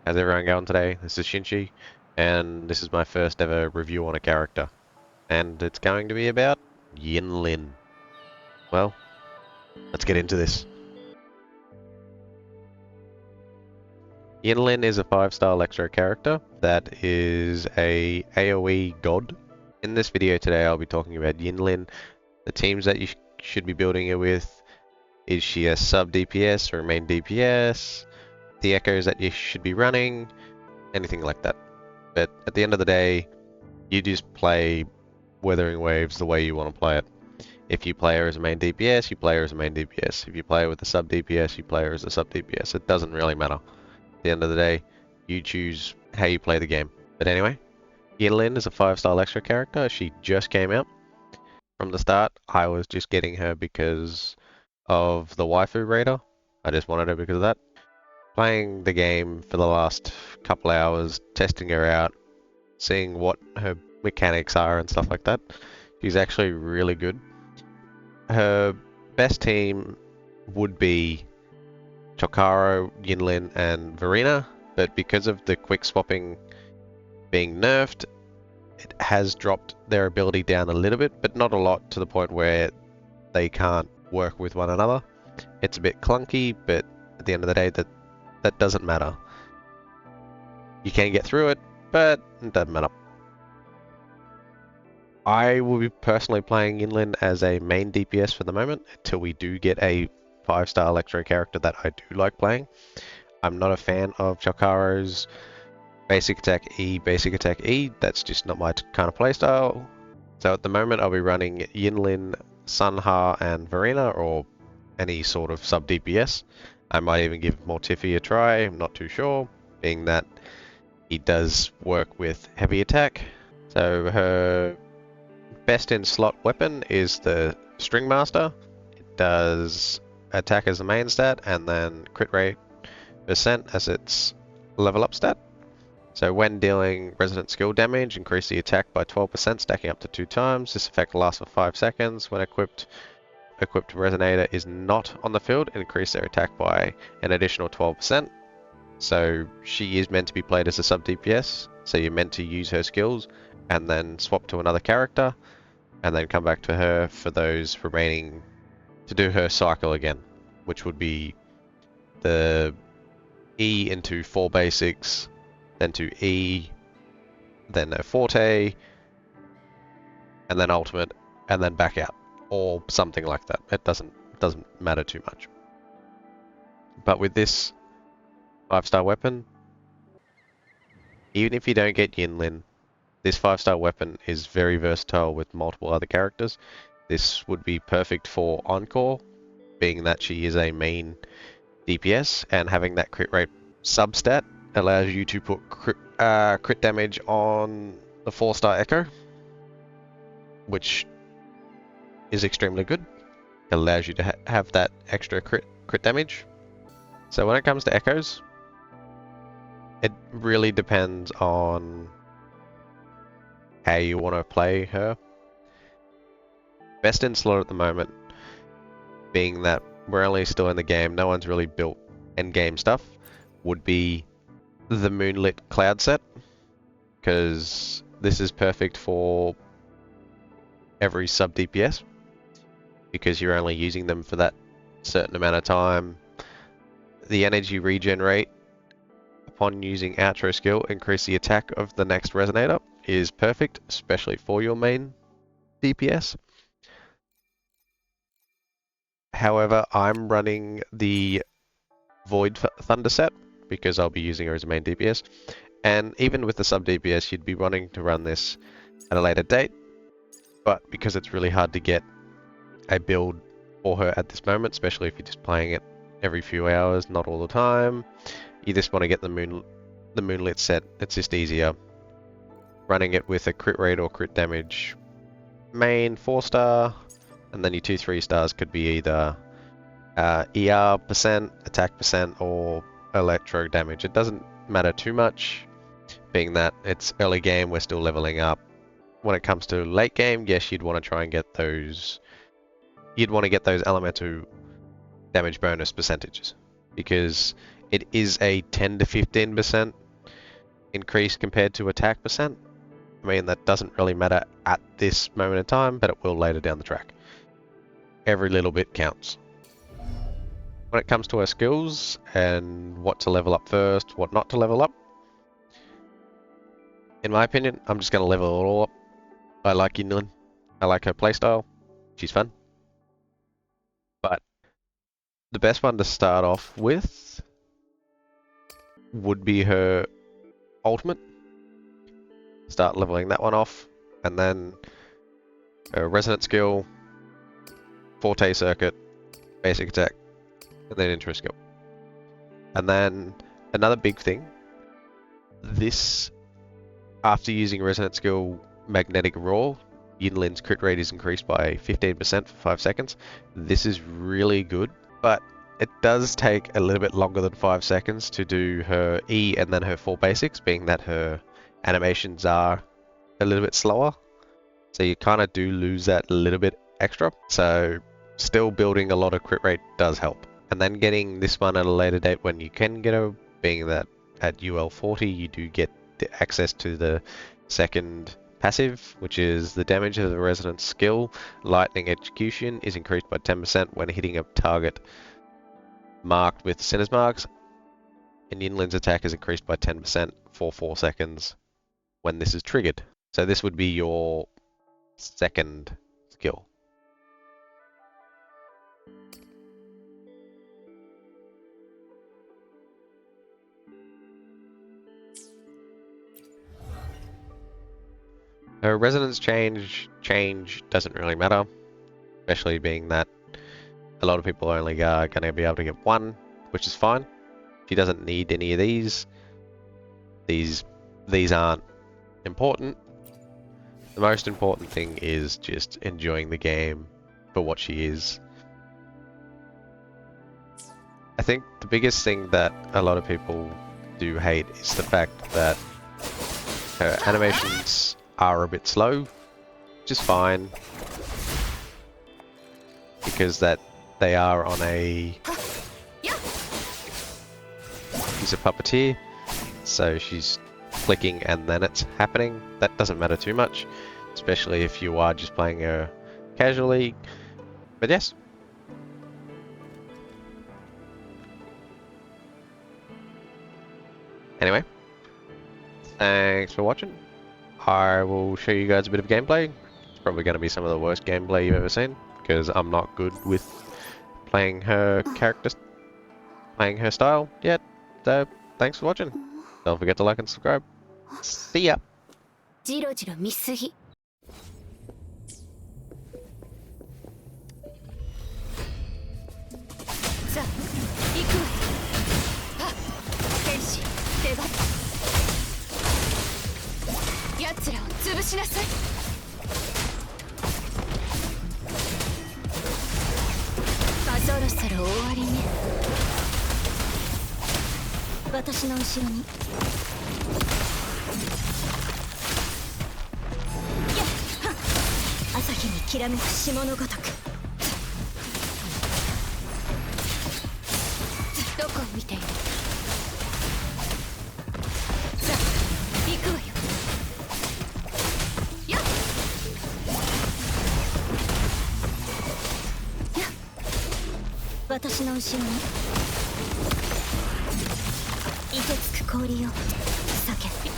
how's everyone going today? This is Shinchi, and this is my first ever review on a character. And it's going to be about Yinlin. Well, let's get into this. Yinlin is a 5-star Electro character that is a AoE god. In this video today I'll be talking about Yinlin, the teams that you should be building it with. Is she a sub DPS or a main DPS? The echoes that you should be running, anything like that. But at the end of the day, you just play Wuthering Waves the way you want to play it. If you play her as a main DPS, you play her as a main DPS. If you play her with a sub DPS, you play her as a sub DPS. It doesn't really matter. At the end of the day, you choose how you play the game. But anyway, Yinlin is a 5-star Electro character. She just came out. From the start, I was just getting her because of the waifu raider. I just wanted her because of that. Playing the game for the last couple hours, testing her out, seeing what her mechanics are and stuff like that. She's actually really good. Her best team would be Chokaro, Yinlin, and Verena, but because of the quick swapping being nerfed, it has dropped their ability down a little bit, but not a lot, to the point where they can't work with one another. It's a bit clunky, but at the end of the day, that doesn't matter. You can get through it, but it doesn't matter. I will be personally playing Yinlin as a main DPS for the moment, until we do get a 5-star Electro character that I do like playing. I'm not a fan of Chokaro's basic attack E. That's just not my kind of playstyle. So at the moment I'll be running Yinlin, Sunha, and Verena, or any sort of sub DPS. I might even give Mortifi a try, I'm not too sure, being that he does work with heavy attack. So her best in slot weapon is the String Master. It does attack as the main stat, and then crit rate percent as its level up stat. So when dealing resident skill damage, increase the attack by 12%, stacking up to 2 times. This effect lasts for 5 seconds. When equipped resonator is not on the field, increase their attack by an additional 12%. So she is meant to be played as a sub DPS, so you're meant to use her skills and then swap to another character, and then come back to her for those remaining, to do her cycle again, which would be the E into 4 basics, then to E, then a Forte, and then ultimate, and then back out, or something like that. It doesn't matter too much. But with this 5-star weapon, even if you don't get Yinlin, this 5-star weapon is very versatile with multiple other characters. This would be perfect for Encore, being that she is a main DPS, and having that crit rate substat allows you to put crit damage on the 4-star Echo, which is extremely good. It allows you to have that extra crit damage. So when it comes to Echoes, it really depends on how you want to play her. Best in slot at the moment, being that we're only still in the game, no one's really built endgame stuff, would be the Moonlit Cloud set, because this is perfect for every sub DPS, because you're only using them for that certain amount of time. The energy regen rate upon using outro skill, increase the attack of the next resonator, is perfect, especially for your main DPS. However, I'm running the Void Thunder set because I'll be using her as a main DPS, and even with the sub DPS you'd be wanting to run this at a later date, but because it's really hard to get a build for her at this moment, especially if you're just playing it every few hours, not all the time, you just want to get the Moonlit set. It's just easier running it with a crit rate or crit damage main 4-star, and then your 2-3 stars could be either ER percent, attack percent, or electro damage. It doesn't matter too much, being that it's early game, we're still leveling up. When it comes to late game, yes, you'd want to try and get those, elemental damage bonus percentages, because It is a 10 to 15% increase compared to attack percent. I mean, that doesn't really matter at this moment in time, but it will later down the track. Every little bit counts. When it comes to her skills and what to level up first, what not to level up, in my opinion, I'm just going to level it all up. I like Yinlin. I like her playstyle. She's fun. But the best one to start off with would be her ultimate. Start leveling that one off, and then her resonant skill, forte circuit, basic attack, and then intro skill. And then another big thing, this, after using resonant skill magnetic raw, Yinlin's crit rate is increased by 15% for 5 seconds. This is really good, but it does take a little bit longer than 5 seconds to do her E and then her 4 basics, being that her animations are a little bit slower. So you kind of do lose that little bit extra. So still building a lot of crit rate does help. And then getting this one at a later date when you can get her, being that at UL 40 you do get the access to the second passive, which is the damage of the resonant skill. Lightning execution is increased by 10% when hitting a target marked with Sinner's marks, and Yinlin's attack is increased by 10% for 4 seconds when this is triggered. So this would be your second skill. Her resonance change doesn't really matter, especially being that a lot of people are only going to be able to get one, which is fine. She doesn't need any of these. These aren't important. The most important thing is just enjoying the game for what she is. I think the biggest thing that a lot of people do hate is the fact that her animations are a bit slow, which is fine, because that they are on a she's a puppeteer, so she's clicking and then it's happening. That doesn't matter too much, especially if you are just playing her casually. But yes. Anyway, thanks for watching. I will show you guys a bit of gameplay. It's probably going to be some of the worst gameplay you've ever seen, because I'm not good with playing her character, playing her style yet. So, thanks for watching. Don't forget to like and subscribe. See ya! ジロジロ見すぎ。さあ、行くわよ。はっ、天使、出番。奴らを潰しなさい。そろそろ終わりね。私の後ろに。朝日にきらめく霜のごとく。どこを見ている。さあ、行くわよ。やっやっ、私の後ろに。凍てつく氷よ、叫び。